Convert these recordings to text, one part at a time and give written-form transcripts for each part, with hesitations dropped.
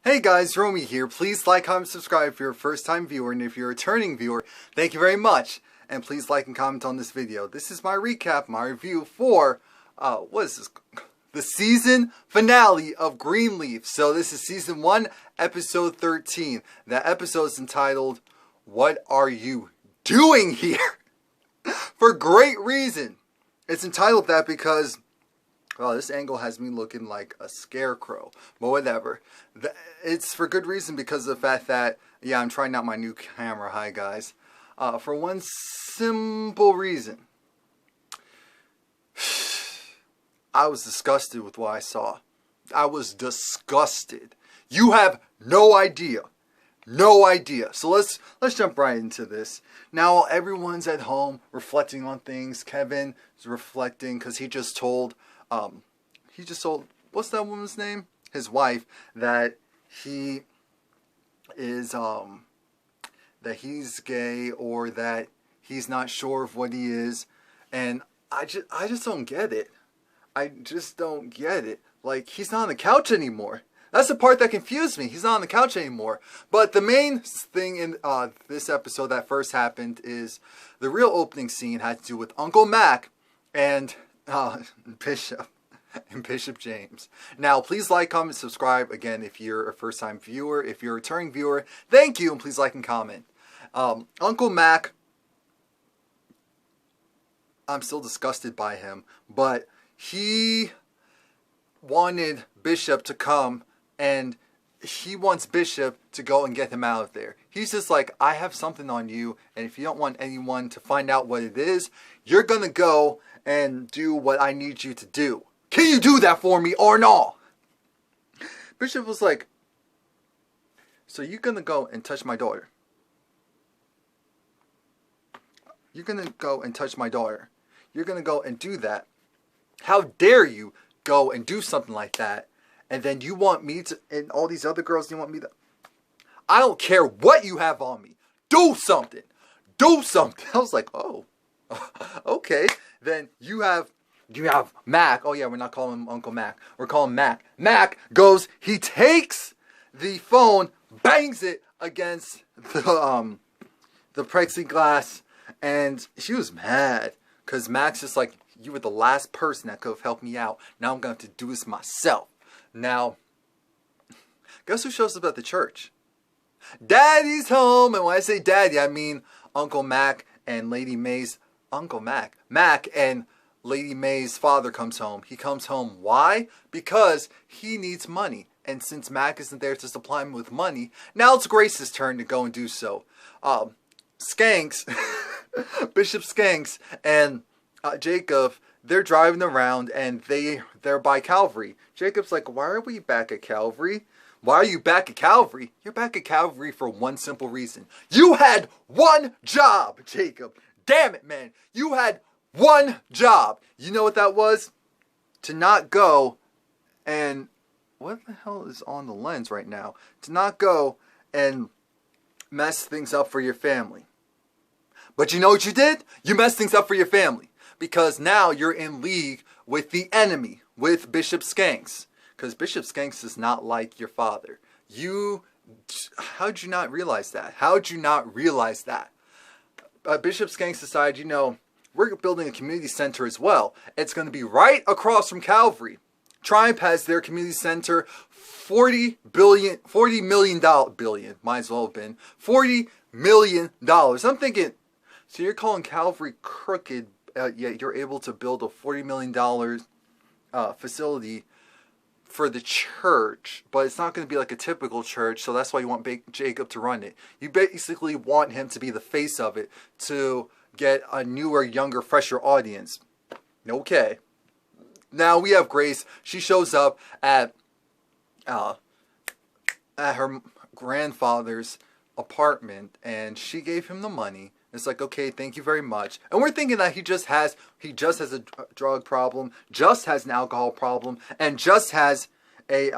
Hey guys, Romie here. Please like, comment, subscribe if you're a first-time viewer, and if you're a returning viewer, thank you very much. And please like and comment on this video. This is my recap, my review for, what is this? The season finale of Greenleaf. So this is season 1, episode 13. That episode is entitled, What Are You Doing Here? For great reason. It's entitled that because, well, this angle has me looking like a scarecrow, but whatever. It's for good reason because of the fact that, yeah, I'm trying out my new camera. Hi, guys. For one simple reason. I was disgusted with what I saw. I was disgusted. You have no idea. No idea. So let's jump right into this. Now everyone's at home reflecting on things. Kevin is reflecting because he just told, what's that woman's name? His wife, that he is, that he's gay, or that he's not sure of what he is. And I just don't get it. I just don't get it. Like, he's not on the couch anymore. That's the part that confused me. He's not on the couch anymore. But the main thing in this episode that first happened is the real opening scene had to do with Uncle Mac and Bishop and Bishop James. Now, please like, comment, subscribe. Again, if you're a first-time viewer. If you're a returning viewer, thank you, and please like and comment. Uncle Mac, I'm still disgusted by him, but he wanted Bishop to come, and he wants Bishop to go and get him out of there. He's just like, I have something on you, and if you don't want anyone to find out what it is, you're gonna go and do what I need you to do. Can you do that for me or not? Bishop was like, so you're gonna go and touch my daughter? You're gonna go and touch my daughter? You're gonna go and do that? How dare you go and do something like that? And then you want me to, and all these other girls, you want me to, I don't care what you have on me. Do something. Do something. I was like, oh, okay. Then you have Mac. Oh yeah, we're not calling him Uncle Mac. We're calling him Mac. Mac goes, he takes the phone, bangs it against the plexiglass, and she was mad. Because Mac's just like, you were the last person that could have helped me out. Now I'm going to have to do this myself. Now, guess who shows up at the church? Daddy's home. And when I say daddy, I mean Uncle Mac and Lady Mae's Uncle Mac. Mac and Lady Mae's father comes home. He comes home. Why? Because he needs money. And since Mac isn't there to supply him with money, now it's Grace's turn to go and do so. Skanks, Bishop Skanks and Jacob, they're driving around, and they're by Calvary. Jacob's like, why are we back at Calvary? Why are you back at Calvary? You're back at Calvary for one simple reason. You had one job, Jacob. Damn it, man. You had one job. You know what that was? To not go and, what the hell is on the lens right now? To not go and mess things up for your family. But you know what you did? You messed things up for your family. Because now you're in league with the enemy, with Bishop Skanks. Because Bishop Skanks is not like your father. How'd you not realize that? How'd you not realize that? Bishop Skanks decided, you know, we're building a community center as well. It's going to be right across from Calvary. Triumph has their community center, $40 million, might as well have been, $40 million. I'm thinking, so you're calling Calvary crooked, yet you're able to build a $40 million facility for the church, but it's not going to be like a typical church, so that's why you want Jacob to run it. You basically want him to be the face of it to get a newer, younger, fresher audience. Okay. Now we have Grace. She shows up at her grandfather's apartment, and she gave him the money. It's like, okay, thank you very much. And we're thinking that he just has a drug problem, just has an alcohol problem, and just has a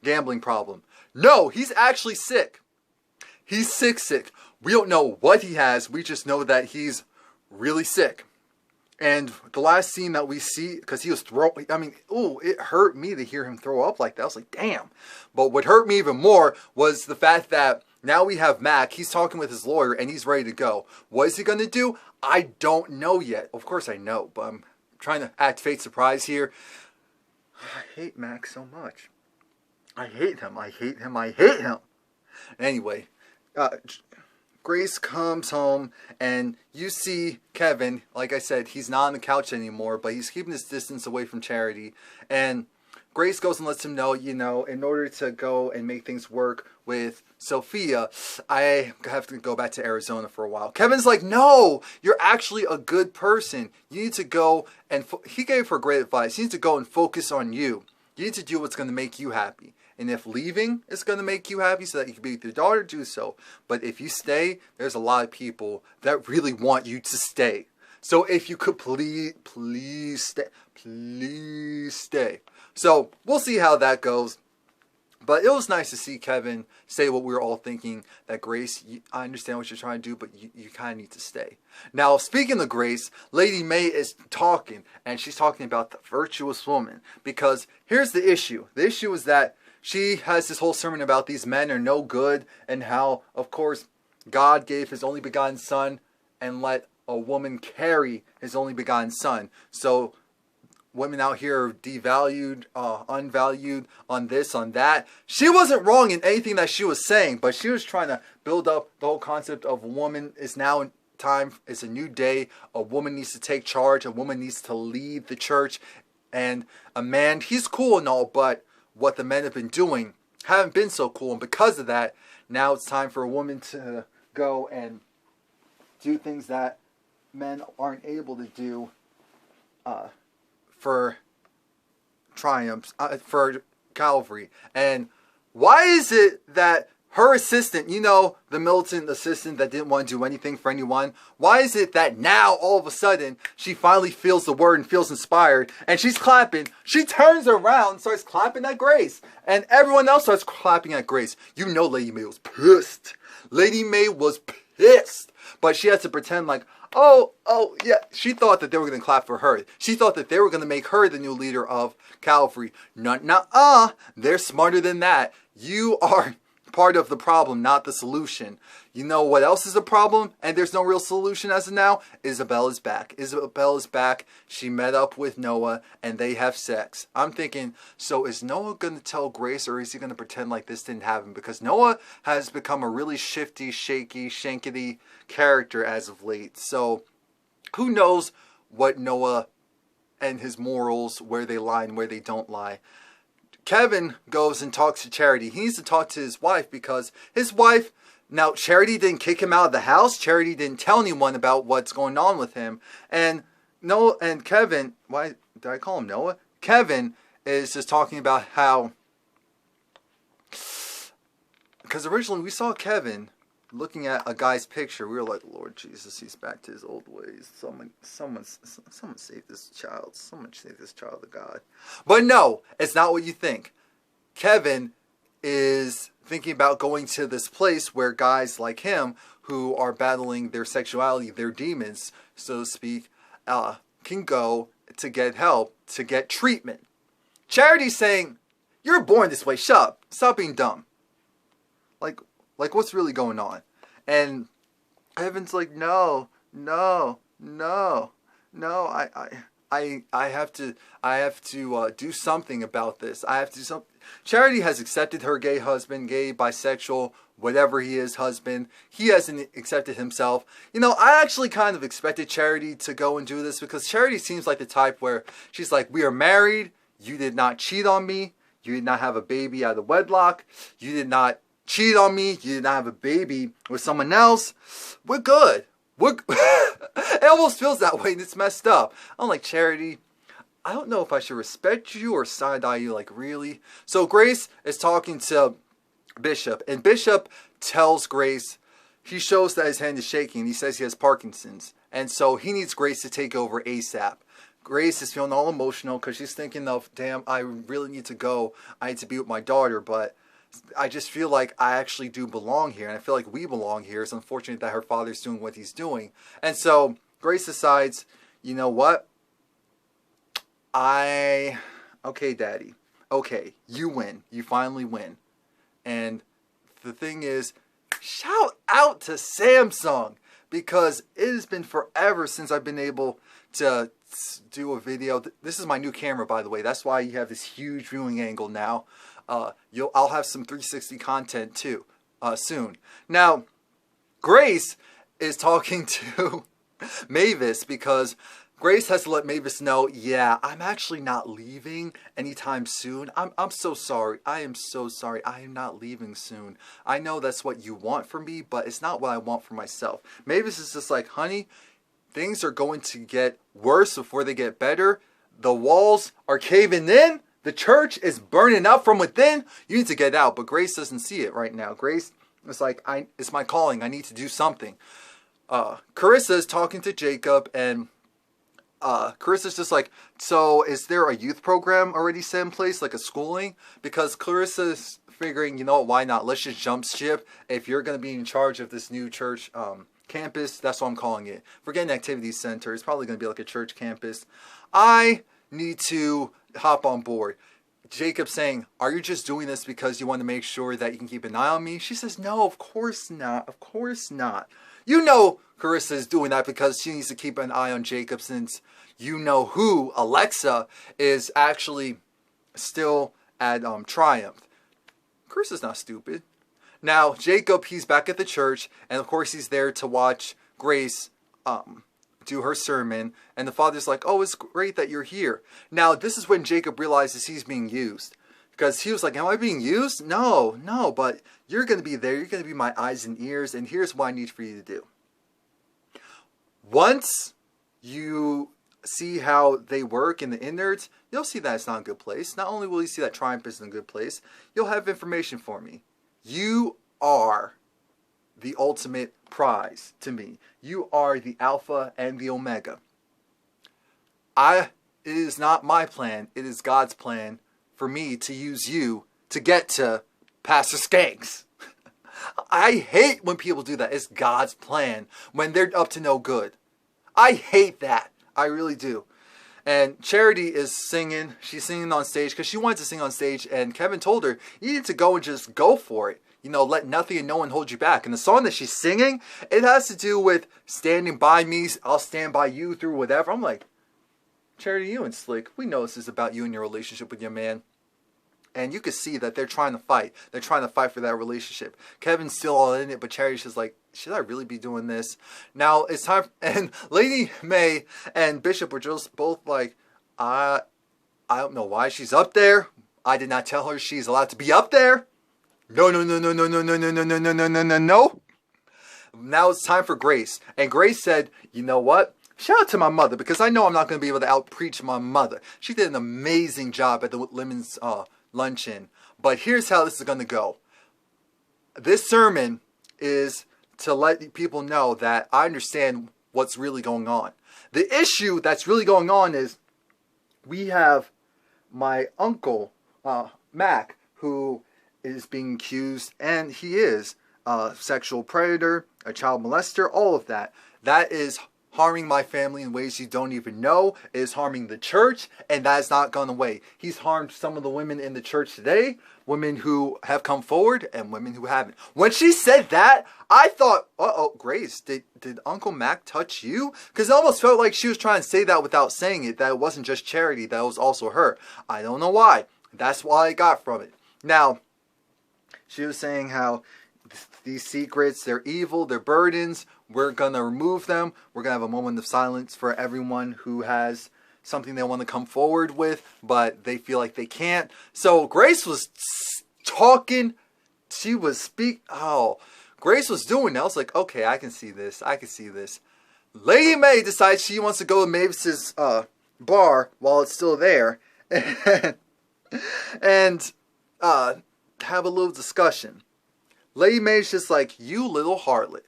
gambling problem. No, he's actually sick. He's sick. We don't know what he has. We just know that he's really sick. And the last scene that we see, because he was throwing, I mean, ooh, it hurt me to hear him throw up like that. I was like, damn. But what hurt me even more was the fact that now we have Mac. He's talking with his lawyer, and he's ready to go. What is he going to do? I don't know yet. Of course I know, but I'm trying to act fate surprise here. I hate Mac so much. I hate him. I hate him. I hate him. Anyway, Grace comes home, and you see Kevin. Like I said, he's not on the couch anymore, but he's keeping his distance away from Charity. And Grace goes and lets him know, you know, in order to go and make things work with Sophia, I have to go back to Arizona for a while. Kevin's like, no, you're actually a good person. You need to go and, he gave her great advice. You need to go and focus on you. You need to do what's going to make you happy. And if leaving is going to make you happy so that you can be with your daughter, do so. But if you stay, there's a lot of people that really want you to stay. So if you could please stay. Please stay. So we'll see how that goes. But it was nice to see Kevin say what we were all thinking, that Grace, I understand what you're trying to do, but you kind of need to stay. Now, speaking of Grace, Lady Mae is talking, and she's talking about the virtuous woman. Because here's the issue. The issue is that she has this whole sermon about these men are no good, and how, of course, God gave his only begotten son and let a woman carry his only begotten son. So women out here are devalued, unvalued on this, on that. She wasn't wrong in anything that she was saying, but she was trying to build up the whole concept of a woman is now time, it's a new day. A woman needs to take charge. A woman needs to lead the church. And a man, he's cool and all, but what the men have been doing haven't been so cool. And because of that, now it's time for a woman to go and do things that men aren't able to do for triumphs, for Calvary. And why is it that her assistant, you know, the militant assistant that didn't want to do anything for anyone, why is it that now all of a sudden she finally feels the word and feels inspired and she's clapping? She turns around, starts clapping at Grace, and everyone else starts clapping at Grace. You know Lady Mae was pissed. Lady Mae was pissed, but she had to pretend like, oh, yeah. She thought that they were going to clap for her. She thought that they were going to make her the new leader of Calvary. They're smarter than that. You are part of the problem, not the solution. You know what else is a problem? And there's no real solution as of now? Isabel is back. Isabel is back. She met up with Noah and they have sex. I'm thinking, so is Noah going to tell Grace, or is he going to pretend like this didn't happen? Because Noah has become a really shifty, shaky, shankety character as of late. So who knows what Noah and his morals, where they lie and where they don't lie. Kevin goes and talks to Charity. He needs to talk to his wife because his wife, now Charity didn't kick him out of the house. Charity didn't tell anyone about what's going on with him. And Noah and Kevin, why did I call him Noah? Kevin is just talking about how, because originally we saw Kevin looking at a guy's picture. We were like, Lord Jesus, he's back to his old ways. Someone save this child. Someone save this child of God. But no, it's not what you think. Kevin is thinking about going to this place where guys like him, who are battling their sexuality, their demons, so to speak, can go to get help, to get treatment. Charity's saying, you're born this way. Shut up. Stop being dumb. Like, what's really going on? And Evan's like, no, I have to do something about this. I have to do something. Charity has accepted her gay husband, gay, bisexual, whatever he is, husband. He hasn't accepted himself. You know, I actually kind of expected Charity to go and do this, because Charity seems like the type where she's like, we are married. You did not cheat on me. You did not have a baby out of wedlock. You did not cheat on me. You did not have a baby with someone else. We're good. It almost feels that way, and it's messed up. I'm like, Charity, I don't know if I should respect you or side-eye you, like, really? So Grace is talking to Bishop, and Bishop tells Grace, he shows that his hand is shaking. He says he has Parkinson's, and so he needs Grace to take over ASAP. Grace is feeling all emotional because she's thinking of, damn, I really need to go. I need to be with my daughter, but I just feel like I actually do belong here, and I feel like we belong here. It's unfortunate that her father's doing what he's doing. And so Grace decides, you know what? Okay, Daddy. Okay, you win. You finally win. And the thing is, shout out to Samsung, because it has been forever since I've been able to do a video. This is my new camera, by the way. That's why you have this huge viewing angle now. I'll have some 360 content too soon. Now, Grace is talking to Mavis, because Grace has to let Mavis know, yeah, I'm actually not leaving anytime soon. I'm so sorry. I am so sorry. I am not leaving soon. I know that's what you want from me, but it's not what I want for myself. Mavis is just like, honey, things are going to get worse before they get better. The walls are caving in. The church is burning up from within. You need to get out. But Grace doesn't see it right now. Grace is like, it's my calling. I need to do something. Carissa is talking to Jacob, and Carissa's just like, so is there a youth program already set in place, like a schooling? Because Carissa's figuring, you know what, why not? Let's just jump ship. If you're going to be in charge of this new church campus, that's what I'm calling it. Forget an activity center. It's probably going to be like a church campus. I need to hop on board. Jacob saying, are you just doing this because you want to make sure that you can keep an eye on me? She says, no, of course not. Of course not. You know Carissa is doing that because she needs to keep an eye on Jacob, since you know who, Alexa, is actually still at Triumph. Carissa's not stupid. Now, Jacob, he's back at the church, and of course he's there to watch Grace do her sermon, and the father's like, oh, it's great that you're here. Now, this is when Jacob realizes he's being used, because he was like, am I being used? No, but you're going to be there. You're going to be my eyes and ears, and here's what I need for you to do. Once you see how they work in the innards, you'll see that it's not a good place. Not only will you see that Triumph isn't a good place, you'll have information for me. You are the ultimate prize to me. You are the Alpha and the Omega. It is not my plan. It is God's plan for me to use you to get to Pastor Skanks. I hate when people do that. It's God's plan when they're up to no good. I hate that. I really do. And Charity is singing. She's singing on stage because she wanted to sing on stage. And Kevin told her, you need to go and just go for it. You know, let nothing and no one hold you back. And the song that she's singing, it has to do with standing by me. I'll stand by you through whatever. I'm like, Charity, you and Slick, we know this is about you and your relationship with your man. And you can see that they're trying to fight. They're trying to fight for that relationship. Kevin's still all in it, but Charity's just like, should I really be doing this? Now it's time. And Lady Mae and Bishop were just both like, I don't know why she's up there. I did not tell her she's allowed to be up there. No. Now it's time for Grace. And Grace said, you know what? Shout out to my mother, because I know I'm not going to be able to out-preach my mother. She did an amazing job at the women's luncheon. But here's how this is going to go. This sermon is to let people know that I understand what's really going on. The issue that's really going on is we have my uncle, Mac, who is being accused, and he is a sexual predator, a child molester, all of that. That is harming my family in ways you don't even know. It is harming the church, and that has not gone away. He's harmed some of the women in the church today, women who have come forward and women who haven't. When she said that, I thought, uh-oh, Grace, did Uncle Mac touch you? Because it almost felt like she was trying to say that without saying it, that it wasn't just Charity, that it was also her. I don't know why. That's what I got from it. Now, she was saying how these secrets, they're evil, they're burdens. We're going to remove them. We're going to have a moment of silence for everyone who has something they want to come forward with, but they feel like they can't. So Grace was talking. She was Grace was doing that. I was like, okay, I can see this. I can see this. Lady Mae decides she wants to go to Mavis's bar while it's still there and have a little discussion. Lady Mae's just like, you little harlot.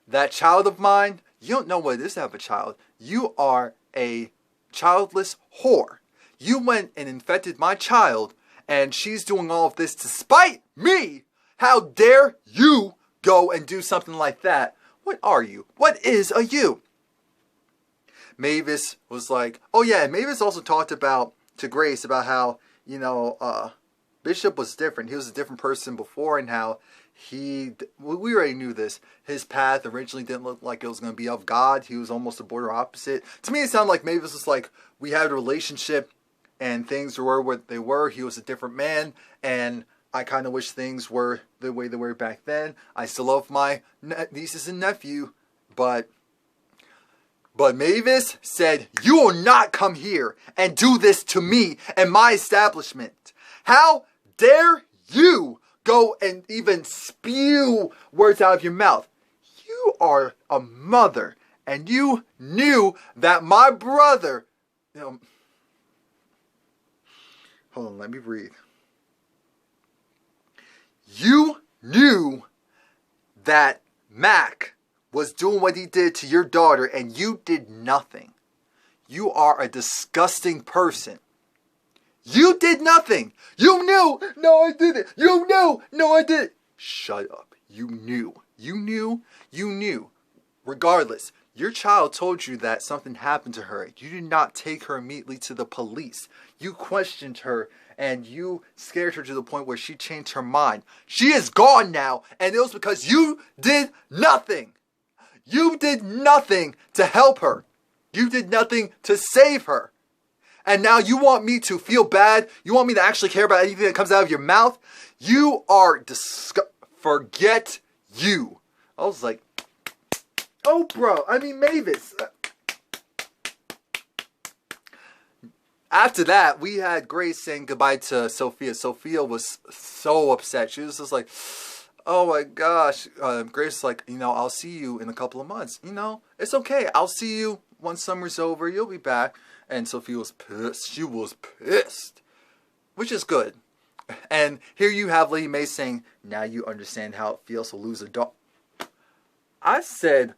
That child of mine, you don't know what it is to have a child. You are a childless whore. You went and infected my child, and she's doing all of this to spite me. How dare you go and do something like that? What are you? What is a you? Mavis was like, oh yeah, and Mavis also talked about to Grace about how, you know, Bishop was different. He was a different person before, and how we already knew this. His path originally didn't look like it was going to be of God. He was almost the border opposite. To me, it sounded like Mavis was like, we had a relationship and things were what they were. He was a different man, and I kind of wish things were the way they were back then. I still love my nieces and nephew, but Mavis said, you will not come here and do this to me and my establishment. How dare you go and even spew words out of your mouth? You are a mother, and you knew that my brother... You know, hold on, let me breathe. You knew that Mac was doing what he did to your daughter, and you did nothing. You are a disgusting person. You did nothing. You knew. No, I didn't. You knew. No, I didn't. Shut up. You knew. You knew. You knew. Regardless, your child told you that something happened to her. You did not take her immediately to the police. You questioned her, and you scared her to the point where she changed her mind. She is gone now, and it was because you did nothing. You did nothing to help her. You did nothing to save her. And now you want me to feel bad? You want me to actually care about anything that comes out of your mouth? You are forget you. I was like, oh, bro. I mean, Mavis. After that, we had Grace saying goodbye to Sophia. Sophia was so upset. She was just like, oh my gosh. Grace was like, you know, I'll see you in a couple of months. You know, it's okay. I'll see you once summer's over. You'll be back. And Sophia was pissed. She was pissed. Which is good. And here you have Lady Mae saying, now you understand how it feels to lose a dog. I said,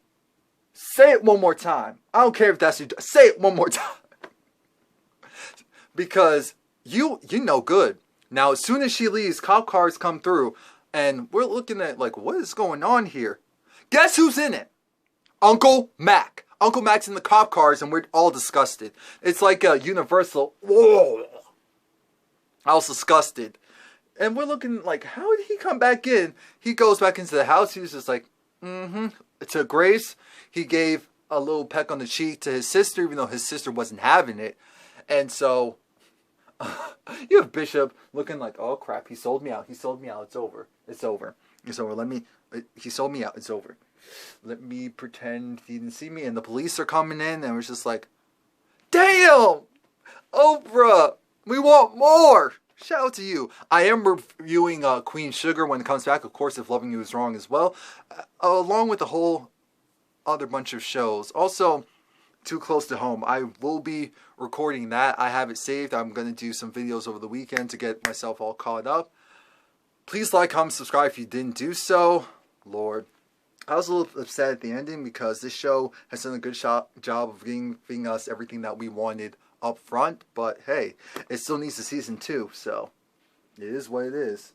say it one more time. I don't care if that's your... Say it one more time. Because you know good. Now, as soon as she leaves, cop cars come through. And we're looking at, like, what is going on here? Guess who's in it? Uncle Mac. Uncle Mac's in the cop cars, and we're all disgusted. It's like a universal... Whoa. I was disgusted. And we're looking like, how did he come back in? He goes back into the house. He was just like, To Grace, he gave a little peck on the cheek to his sister, even though his sister wasn't having it. And so, you have Bishop looking like, oh crap, he sold me out. He sold me out. It's over. It's over. It's over. He sold me out. It's over. Let me pretend he didn't see me. And the police are coming in, and we're just like, damn! Oprah! We want more! Shout out to you. I am reviewing Queen Sugar when it comes back, of course, if Loving You Is Wrong as well. Along with a whole other bunch of shows. Also, Too Close to Home. I will be recording that. I have it saved. I'm going to do some videos over the weekend to get myself all caught up. Please like, comment, subscribe if you didn't do so. Lord. I was a little upset at the ending because this show has done a good job of giving us everything that we wanted up front. But hey, it still needs a season 2, so it is what it is.